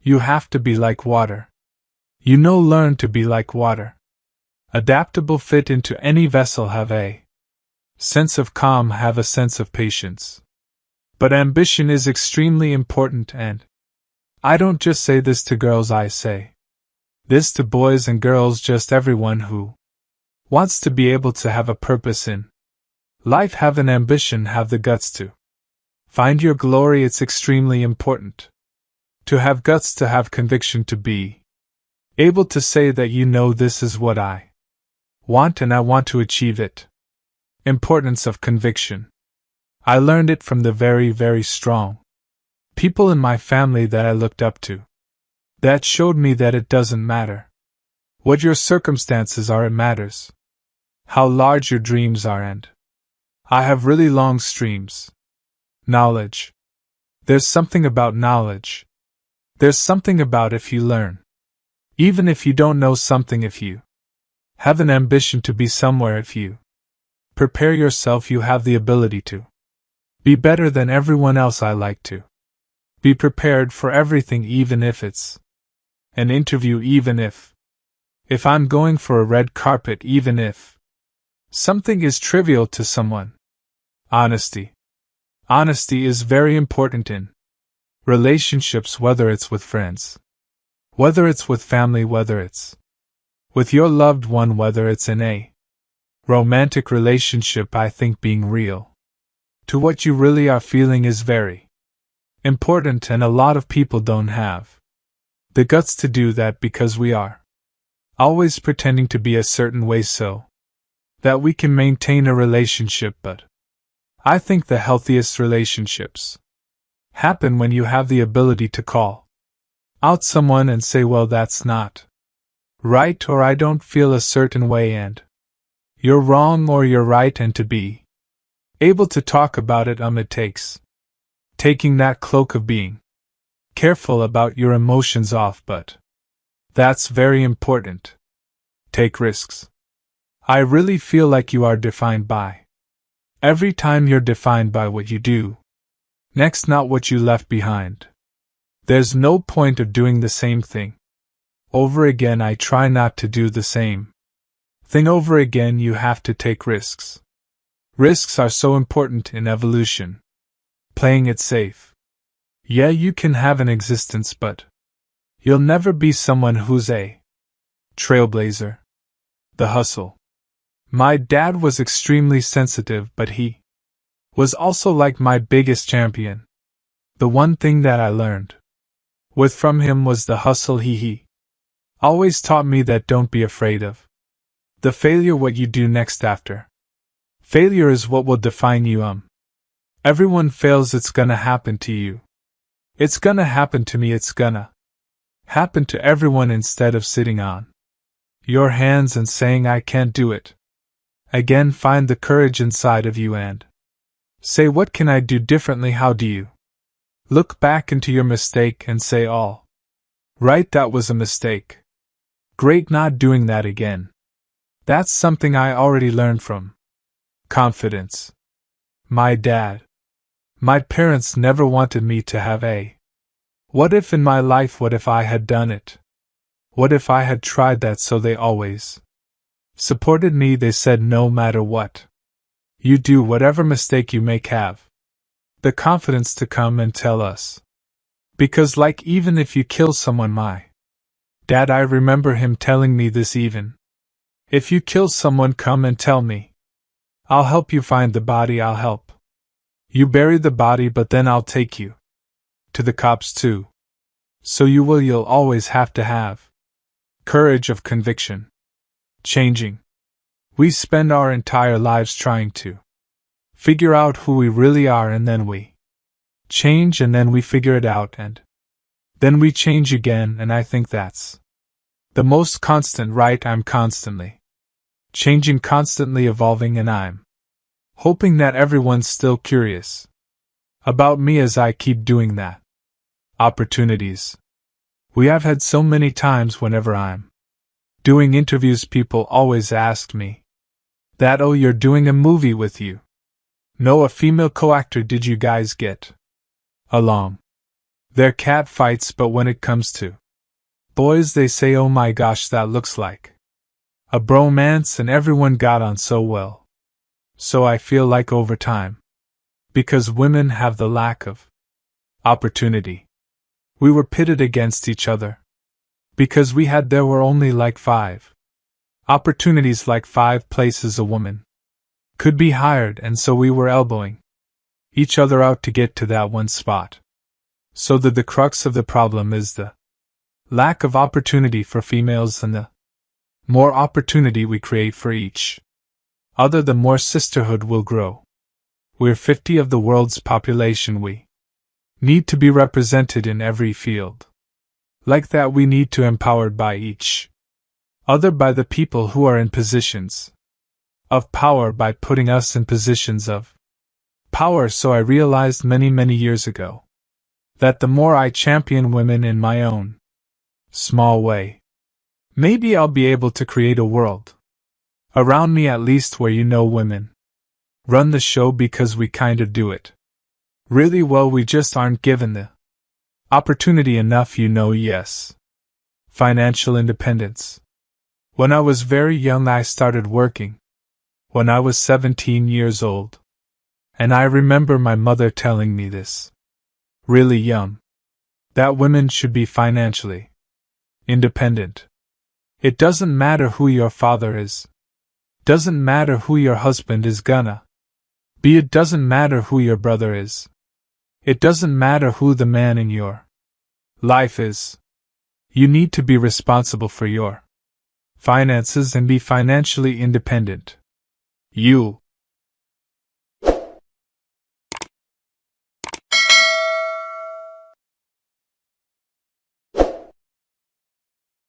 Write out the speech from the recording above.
You have to be like water. Learn to be like water. Adaptable, fit into any vessel, have a sense of calm, have a sense of patience. But ambition is extremely important, and I don't just say this to girls, I say this to boys and girls, just everyone who wants to be able to have a purpose in life, have an ambition, have the guts to find your glory. It's extremely important to have guts, to have conviction, to be able to say that this is what I want and I want to achieve it. Importance of conviction. I learned it from the very, very strong people in my family that I looked up to. That showed me that it doesn't matter what your circumstances are, it matters how large your dreams are, and I have really long streams. Knowledge. There's something about knowledge. There's something about if you learn. Even if you don't know something, if you have an ambition to be somewhere, if you prepare yourself, you have the ability to be better than everyone else. I like to be prepared for everything, even if it's an interview, even if I'm going for a red carpet, even if something is trivial to someone. Honesty. Honesty is very important in relationships, whether it's with friends, whether it's with family, whether it's with your loved one, whether it's in a romantic relationship. I think being real to what you really are feeling is very important, and a lot of people don't have the guts to do that because we are always pretending to be a certain way so that we can maintain a relationship. But I think the healthiest relationships happen when you have the ability to call out someone and say, well, that's not right, or I don't feel a certain way, and you're wrong or you're right, and to be able to talk about it. It takes taking that cloak of being careful about your emotions off, but that's very important. Take risks. I really feel like you are defined by every time you're defined by what you do next, not what you left behind. There's no point of doing the same thing over again. I try not to do the same thing over again. You have to take risks. Risks are so important in evolution. Playing it safe. Yeah, you can have an existence, but you'll never be someone who's a trailblazer. The hustle. My dad was extremely sensitive, but he was also like my biggest champion. The one thing that I learned from him was the hustle. He always taught me that don't be afraid of the failure. What you do next after failure is what will define you. Everyone fails. It's gonna happen to you. It's gonna happen to me. It's gonna happen to everyone. Instead of sitting on your hands and saying, I can't do it again, find the courage inside of you and say, what can I do differently? How do you look back into your mistake and say, all right, that was a mistake. Great, not doing that again. That's something I already learned from confidence. My dad. My parents never wanted me to have a what if in my life. What if I had done it? What if I had tried that? So they always supported me. They said, no matter what you do, whatever mistake you make, have the confidence to come and tell us. Because even if you kill someone, my dad, I remember him telling me this, even if you kill someone, come and tell me. I'll help you find the body. I'll help you bury the body, but then I'll take you to the cops too. So you'll always have to have courage of conviction. Changing. We spend our entire lives trying to figure out who we really are, and then we change, and then we figure it out, and then we change again, and I think that's the most constant, right? I'm constantly changing, constantly evolving, and I'm hoping that everyone's still curious about me as I keep doing that. Opportunities. We have had so many times whenever I'm doing interviews, people always ask me that, oh, you're doing a movie with you. No, a female co-actor, did you guys get along? They're cat fights, but when it comes to boys, they say, oh my gosh, that looks like a bromance, and everyone got on so well. So I feel like over time, because women have the lack of opportunity, we were pitted against each other. Because there were only like 5 opportunities, like 5 places a woman could be hired, and so we were elbowing each other out to get to that one spot. So the crux of the problem is the lack of opportunity for females, and the more opportunity we create for each other, the more sisterhood will grow. We're 50 of the world's population. We need to be represented in every field. Like that, we need to empowered by each other, by the people who are in positions of power, by putting us in positions of power. So I realized many years ago that the more I champion women in my own small way, maybe I'll be able to create a world around me, at least, where women run the show, because we kind of do it really well. We just aren't given the opportunity enough, yes. Financial independence. When I was very young, I started working when I was 17 years old. And I remember my mother telling me this really young, that women should be financially independent. It doesn't matter who your father is. Doesn't matter who your husband is gonna be. It doesn't matter who your brother is. It doesn't matter who the man in your life is. You need to be responsible for your finances and be financially independent. You